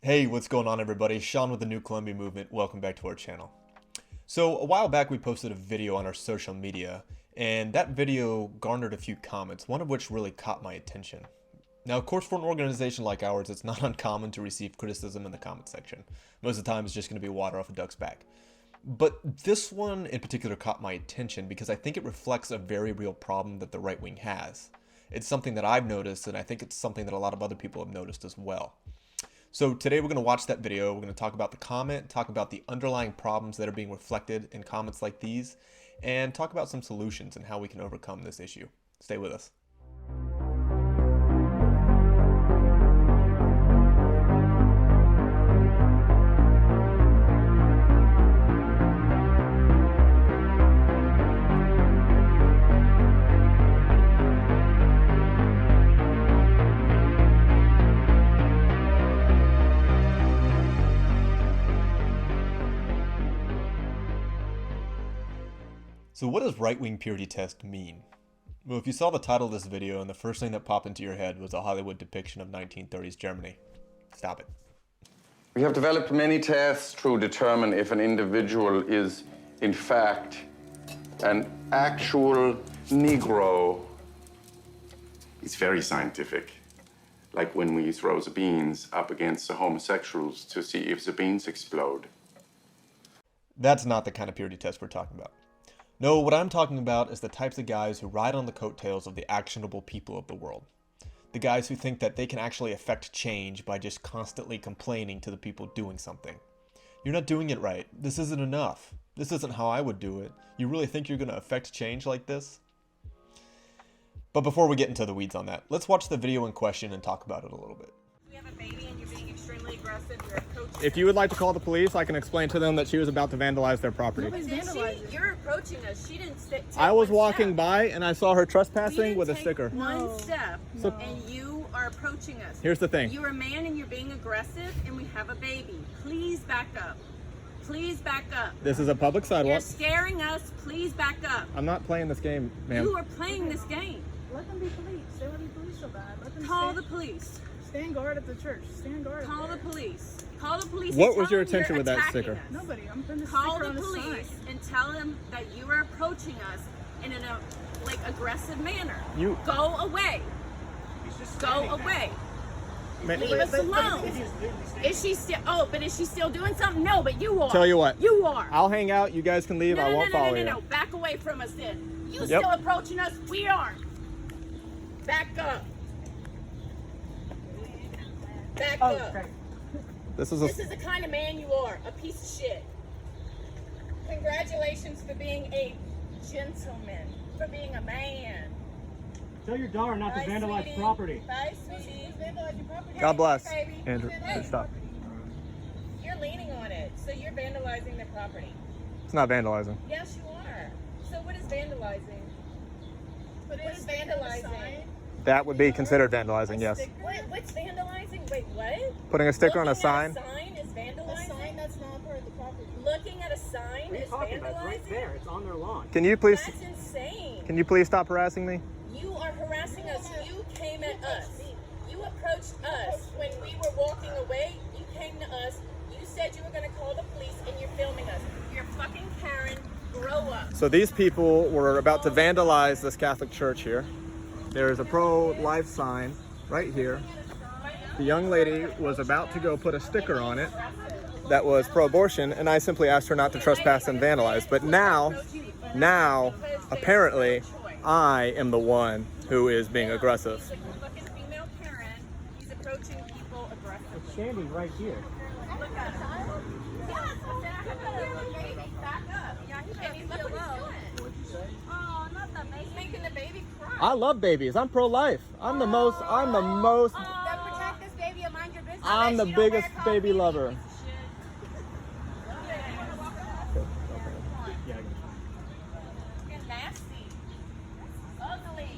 Hey, what's going on everybody? Sean with the New Columbia Movement. Welcome back to our channel. So a while back we posted a video on our social media, and that video garnered a few comments, one of which really caught my attention. Now, of course, for an organization like ours, it's not uncommon to receive criticism in the comment section. Most of the time it's just going to be water off a duck's back. But this one in particular caught my attention because I think it reflects a very real problem that the right wing has. It's something that I've noticed, and I think it's something that a lot of other people have noticed as well. So today we're going to watch that video, we're going to talk about the comment, talk about the underlying problems that are being reflected in comments like these, and talk about some solutions and how we can overcome this issue. Stay with us. So what does right-wing purity test mean? Well, if you saw the title of this video and the first thing that popped into your head was a Hollywood depiction of 1930s Germany, stop it. We have developed many tests to determine if an individual is, in fact, an actual Negro. It's very scientific, like when we throw the beans up against the homosexuals to see if the beans explode. That's not the kind of purity test we're talking about. No, what I'm talking about is the types of guys who ride on the coattails of the actionable people of the world. The guys who think that they can actually affect change by just constantly complaining to the people doing something. You're not doing it right. This isn't enough. This isn't how I would do it. You really think you're going to affect change like this? But before we get into the weeds on that, let's watch the video in question and talk about it a little bit. You have a baby and you're being extremely aggressive. You're a coach. If you would like to call the police, I can explain to them that she was about to vandalize their property. You're approaching us. She didn't take I was one walking step. by and I saw her You trespassing didn't with a take sticker. One step, So- and you are approaching us. Here's the thing. You're a man and you're being aggressive, and we have a baby. Please back up. Please back up. This is a public You're sidewalk. scaring us. Please back up. I'm not playing this game, ma'am. You are playing this game. Let them be police. They want to be police so bad. Let them Call stand, the police. stand guard at the church. Stand guard. Call the up there. police. Call the police. What and was tell your them you're intention with that attacking sticker? us. Nobody. I'm putting a Call sticker the on the police sign. and tell them that you are approaching us in an aggressive manner. You- Go away. Go away. Ma- Leave us alone. Is she still? Oh, but is she still doing something? No, but you are. Tell you what. You are. I'll hang out. You guys can leave. no, I no, won't no, no, follow no, you. no. Back away from us then. You Yep. still approaching us? We aren't. Back up. Back up. This is This is the kind of man you are, a piece of shit. Congratulations for being a gentleman, for being a man. Tell your daughter not to Bye, vandalize sweetie. Bye, Bye, sweetie. God bless. Hey, baby. Andrew, Hey, stop. You're leaning on it, so you're vandalizing the property. It's not vandalizing. Yes, you are. So what is vandalizing? What is vandalizing? That would be considered vandalizing, yes. What's vandalizing? Wait, what? Putting a sticker on a Looking sign. at a sign is vandalizing? A sign that's not part of the property. Looking at a sign What are you is talking about? It's vandalizing? right there. It's on their lawn. Can you please That's insane. can you please stop harassing me? You are harassing us. You came at us. You approached us when we were walking away. You came to us. You said you were going to call the police, and you're filming us. You're fucking Karen. Grow up. So these people were about to vandalize this Catholic church here. There's a pro-life sign right here. The young lady was about to go put a sticker on it that was pro-abortion, and I simply asked her not to trespass and vandalize. But now, apparently, I am the one who is being aggressive. He's a fucking female Karen. He's approaching people aggressively. Standing right here. Look at him. Back up. Yeah, he's look what he's doing. Oh, not the baby. He's making the baby cry. I love babies. I'm pro-life. I'm the most. Then protect this baby and mind your business. I'm the biggest baby lover. You're nasty. Ugly.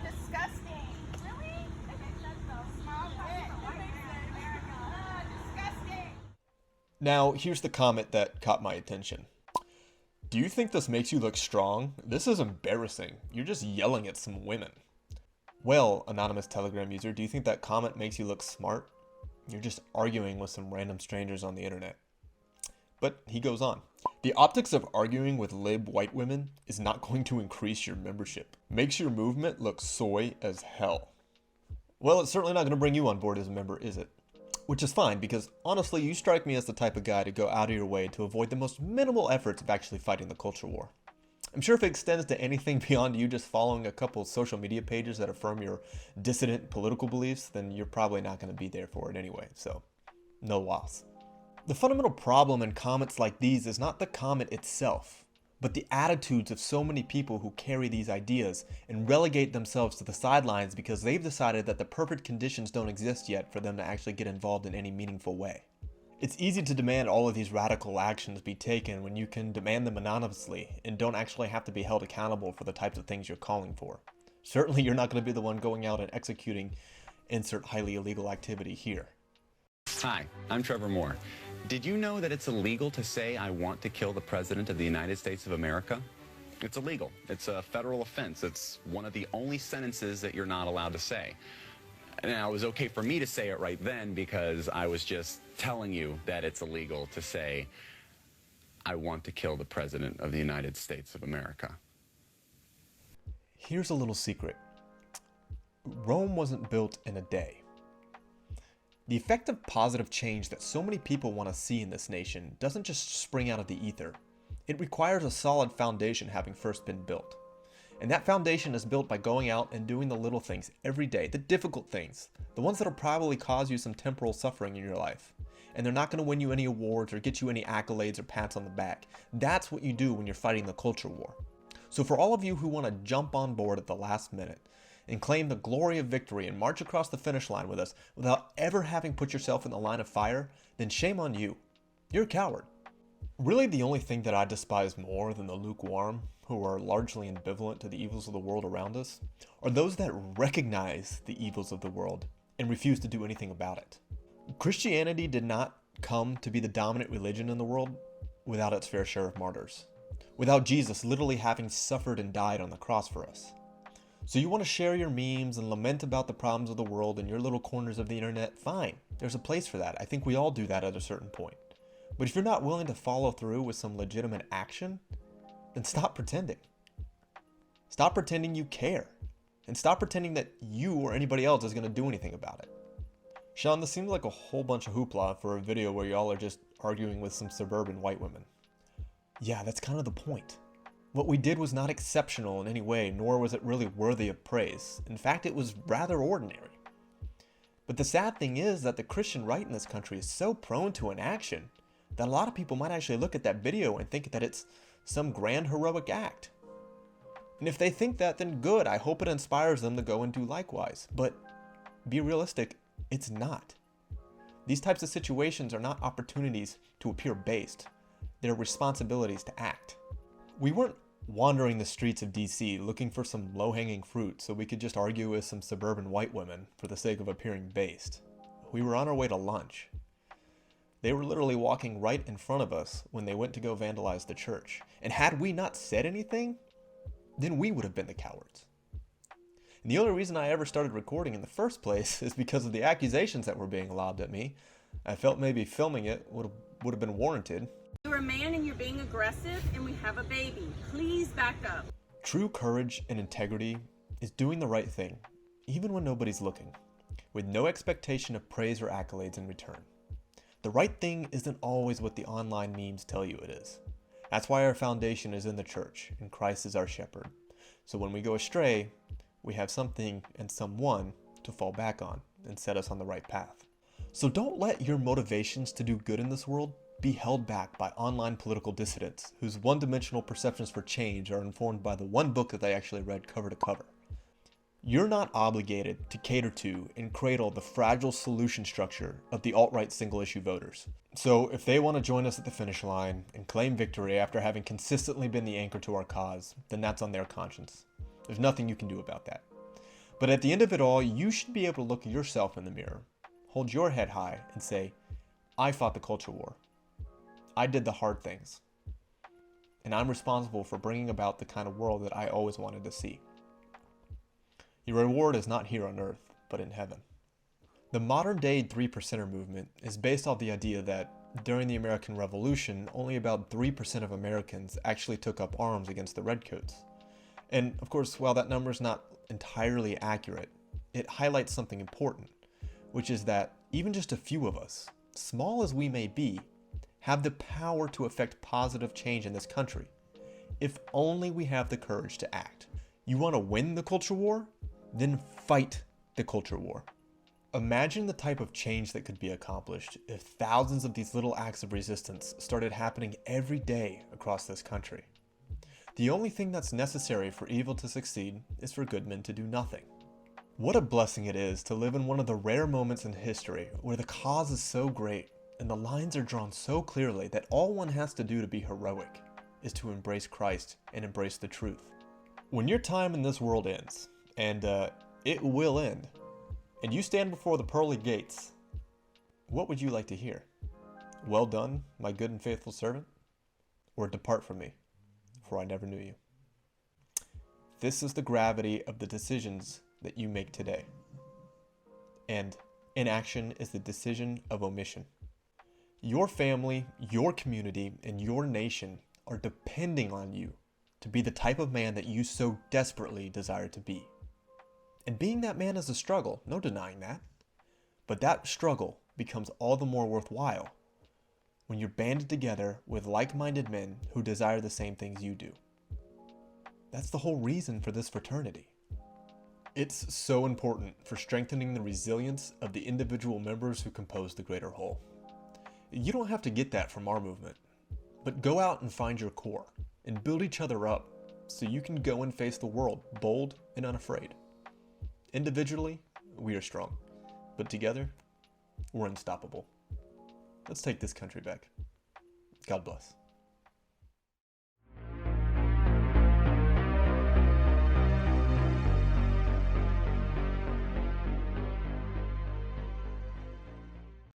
Disgusting. Really? Disgusting. Now, here's the comment that caught my attention. Do you think this makes you look strong? This is embarrassing. You're just yelling at some women. Well, anonymous Telegram user, do you think that comment makes you look smart? You're just arguing with some random strangers on the internet. But he goes on. The optics of arguing with lib white women is not going to increase your membership. Makes your movement look soy as hell. Well, it's certainly not going to bring you on board as a member, is it? Which is fine, because honestly, you strike me as the type of guy to go out of your way to avoid the most minimal efforts of actually fighting the culture war. I'm sure if it extends to anything beyond you just following a couple of social media pages that affirm your dissident political beliefs, then you're probably not going to be there for it anyway, so no loss. The fundamental problem in comments like these is not the comment itself, but the attitudes of so many people who carry these ideas and relegate themselves to the sidelines because they've decided that the perfect conditions don't exist yet for them to actually get involved in any meaningful way. It's easy to demand all of these radical actions be taken when you can demand them anonymously and don't actually have to be held accountable for the types of things you're calling for. Certainly you're not going to be the one going out and executing insert highly illegal activity here. Hi, I'm Trevor Moore. Did you know that it's illegal to say I want to kill the President of the United States of America? It's illegal. It's a federal offense. It's one of the only sentences that you're not allowed to say. Now, it was okay for me to say it right then because I was just telling you that it's illegal to say I want to kill the President of the United States of America. Here's a little secret. Rome wasn't built in a day. The effect of positive change that so many people want to see in this nation doesn't just spring out of the ether. It requires a solid foundation having first been built. And that foundation is built by going out and doing the little things every day, the difficult things, the ones that'll probably cause you some temporal suffering in your life. And they're not going to win you any awards or get you any accolades or pats on the back. That's what you do when you're fighting the culture war. So for all of you who want to jump on board at the last minute and claim the glory of victory and march across the finish line with us without ever having put yourself in the line of fire, then shame on you. You're a coward. Really, the only thing that I despise more than the lukewarm, who are largely ambivalent to the evils of the world around us, are those that recognize the evils of the world and refuse to do anything about it. Christianity did not come to be the dominant religion in the world without its fair share of martyrs, without Jesus literally having suffered and died on the cross for us. So you want to share your memes and lament about the problems of the world in your little corners of the internet? Fine, there's a place for that. I think we all do that at a certain point. But if you're not willing to follow through with some legitimate action, then stop pretending. Stop pretending you care. And stop pretending that you or anybody else is going to do anything about it. Sean, this seems like a whole bunch of hoopla for a video where y'all are just arguing with some suburban white women. Yeah, that's kind of the point. What we did was not exceptional in any way, nor was it really worthy of praise. In fact, it was rather ordinary. But the sad thing is that the Christian right in this country is so prone to inaction that a lot of people might actually look at that video and think that it's some grand heroic act. And if they think that, then good. I hope it inspires them to go and do likewise. But be realistic, it's not. These types of situations are not opportunities to appear based. They're responsibilities to act. We weren't wandering the streets of DC looking for some low-hanging fruit so we could just argue with some suburban white women for the sake of appearing based. We were on our way to lunch. They were literally walking right in front of us when they went to go vandalize the church. And had we not said anything, then we would have been the cowards. And the only reason I ever started recording in the first place is because of the accusations that were being lobbed at me. I felt maybe filming it would have been warranted. You're a man and you're being aggressive and we have a baby. Please back up. True courage and integrity is doing the right thing, even when nobody's looking, with no expectation of praise or accolades in return. The right thing isn't always what the online memes tell you it is. That's why our foundation is in the church, and Christ is our shepherd. So when we go astray, we have something and someone to fall back on and set us on the right path. So don't let your motivations to do good in this world be held back by online political dissidents whose one-dimensional perceptions for change are informed by the one book that they actually read cover to cover. You're not obligated to cater to and cradle the fragile solution structure of the alt-right single-issue voters. So if they want to join us at the finish line and claim victory after having consistently been the anchor to our cause, then that's on their conscience. There's nothing you can do about that. But at the end of it all, you should be able to look yourself in the mirror, hold your head high, and say, I fought the culture war. I did the hard things. And I'm responsible for bringing about the kind of world that I always wanted to see. Your reward is not here on earth, but in heaven. The modern day 3%er movement is based off the idea that during the American Revolution, only about 3% of Americans actually took up arms against the Redcoats. And of course, while that number is not entirely accurate, it highlights something important, which is that even just a few of us, small as we may be, have the power to affect positive change in this country, if only we have the courage to act. You want to win the culture war? Then fight the culture war. Imagine the type of change that could be accomplished if thousands of these little acts of resistance started happening every day across this country. The only thing that's necessary for evil to succeed is for good men to do nothing. What a blessing it is to live in one of the rare moments in history where the cause is so great and the lines are drawn so clearly that all one has to do to be heroic is to embrace Christ and embrace the truth. When your time in this world ends, and it will end, and you stand before the pearly gates, what would you like to hear? Well done, my good and faithful servant? Or depart from me, for I never knew you. This is the gravity of the decisions that you make today. And inaction is the decision of omission. Your family, your community, and your nation are depending on you to be the type of man that you so desperately desire to be. And being that man is a struggle, no denying that. But that struggle becomes all the more worthwhile when you're banded together with like-minded men who desire the same things you do. That's the whole reason for this fraternity. It's so important for strengthening the resilience of the individual members who compose the greater whole. You don't have to get that from our movement, but go out and find your core and build each other up so you can go and face the world bold and unafraid. Individually, we are strong, but together, we're unstoppable. Let's take this country back. God bless.